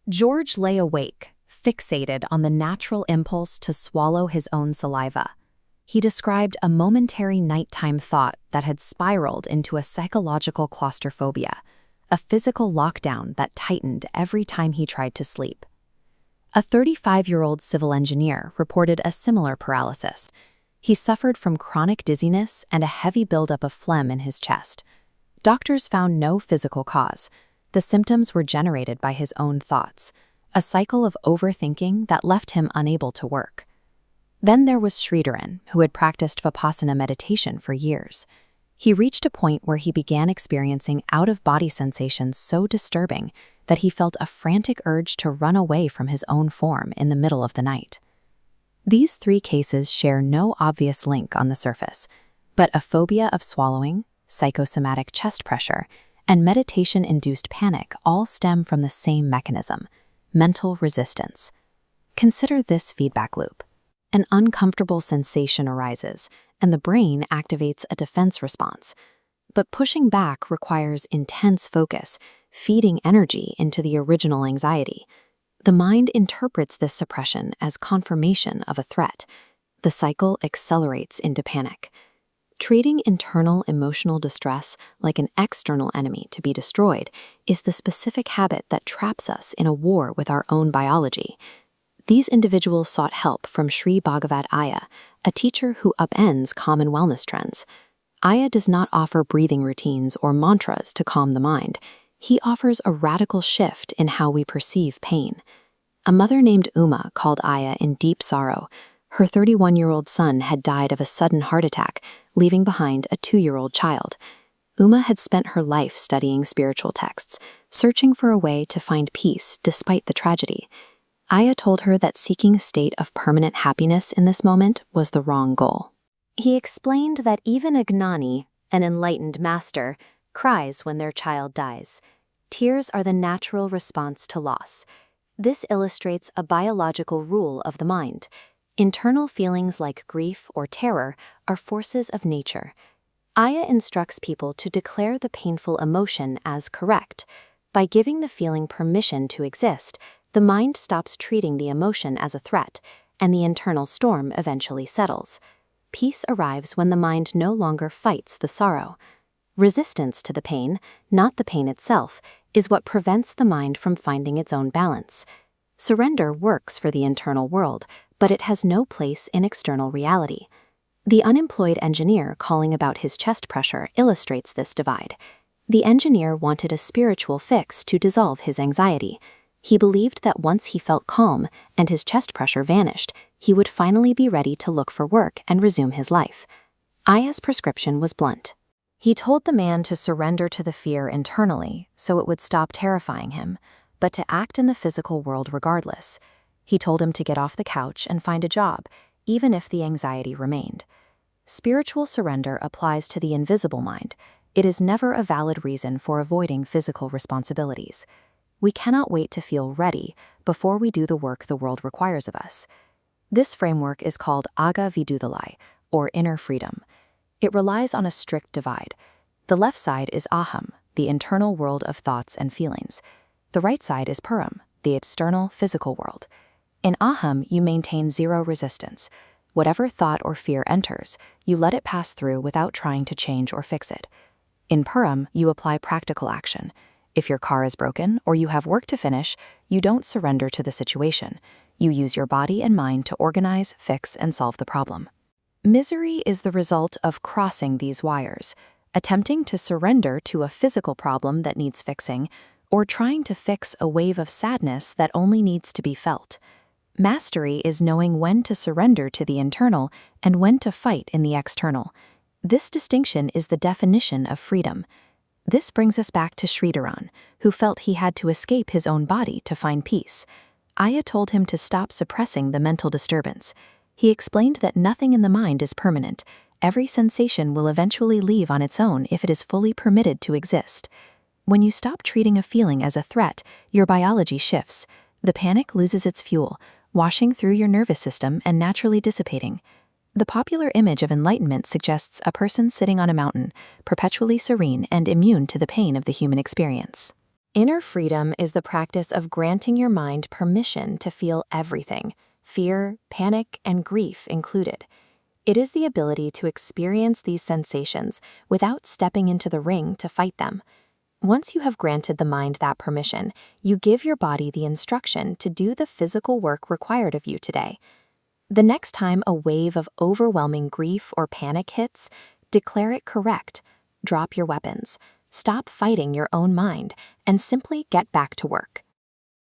George lay awake, fixated on the natural impulse to swallow his own saliva. He described a momentary nighttime thought that had spiraled into a psychological claustrophobia, a physical lockdown that tightened every time he tried to sleep. A 35-year-old civil engineer reported a similar paralysis. He suffered from chronic dizziness and a heavy buildup of phlegm in his chest. Doctors found no physical cause. The symptoms were generated by his own thoughts, a cycle of overthinking that left him unable to work. Then there was Sridharan, who had practiced Vipassana meditation for years. He reached a point where he began experiencing out-of-body sensations so disturbing that he felt a frantic urge to run away from his own form in the middle of the night. These three cases share no obvious link on the surface, but a phobia of swallowing, psychosomatic chest pressure, and meditation-induced panic all stem from the same mechanism: mental resistance. Consider this feedback loop. An uncomfortable sensation arises, and the brain activates a defense response. But pushing back requires intense focus, feeding energy into the original anxiety. The mind interprets this suppression as confirmation of a threat. The cycle accelerates into panic. Treating internal emotional distress like an external enemy to be destroyed is the specific habit that traps us in a war with our own biology. These individuals sought help from Sri Bhagavat Aya, a teacher who upends common wellness trends. Aya does not offer breathing routines or mantras to calm the mind. He offers a radical shift in how we perceive pain. A mother named Uma called Aya in deep sorrow. Her 31-year-old son had died of a sudden heart attack, leaving behind a 2-year-old child. Uma had spent her life studying spiritual texts, searching for a way to find peace despite the tragedy. Aya told her that seeking a state of permanent happiness in this moment was the wrong goal. He explained that even a gnani, an enlightened master, cries when their child dies. Tears are the natural response to loss. This illustrates a biological rule of the mind. Internal feelings like grief or terror are forces of nature. Aya instructs people to declare the painful emotion as correct. By giving the feeling permission to exist, the mind stops treating the emotion as a threat, and the internal storm eventually settles. Peace arrives when the mind no longer fights the sorrow. Resistance to the pain, not the pain itself, is what prevents the mind from finding its own balance. Surrender works for the internal world, but it has no place in external reality. The unemployed engineer calling about his chest pressure illustrates this divide. The engineer wanted a spiritual fix to dissolve his anxiety. He believed that once he felt calm and his chest pressure vanished, he would finally be ready to look for work and resume his life. Aya's prescription was blunt. He told the man to surrender to the fear internally so it would stop terrifying him, but to act in the physical world regardless. He told him to get off the couch and find a job, even if the anxiety remained. Spiritual surrender applies to the invisible mind. It is never a valid reason for avoiding physical responsibilities. We cannot wait to feel ready before we do the work the world requires of us. This framework is called Aga Vidudhalai, or inner freedom. It relies on a strict divide. The left side is Aham, the internal world of thoughts and feelings. The right side is Puram, the external physical world. In Aham, you maintain zero resistance. Whatever thought or fear enters, you let it pass through without trying to change or fix it. In Puram, you apply practical action. If your car is broken or you have work to finish, you don't surrender to the situation. You use your body and mind to organize, fix, and solve the problem. Misery is the result of crossing these wires, attempting to surrender to a physical problem that needs fixing, or trying to fix a wave of sadness that only needs to be felt. Mastery is knowing when to surrender to the internal and when to fight in the external. This distinction is the definition of freedom. This brings us back to Sridharan, who felt he had to escape his own body to find peace. Aya told him to stop suppressing the mental disturbance. He explained that nothing in the mind is permanent. Every sensation will eventually leave on its own if it is fully permitted to exist. When you stop treating a feeling as a threat, your biology shifts. The panic loses its fuel, washing through your nervous system and naturally dissipating. The popular image of enlightenment suggests a person sitting on a mountain, perpetually serene and immune to the pain of the human experience. Inner freedom is the practice of granting your mind permission to feel everything, fear, panic, and grief included. It is the ability to experience these sensations without stepping into the ring to fight them. Once you have granted the mind that permission, you give your body the instruction to do the physical work required of you today. The next time a wave of overwhelming grief or panic hits, declare it correct. Drop your weapons. Stop fighting your own mind and simply get back to work.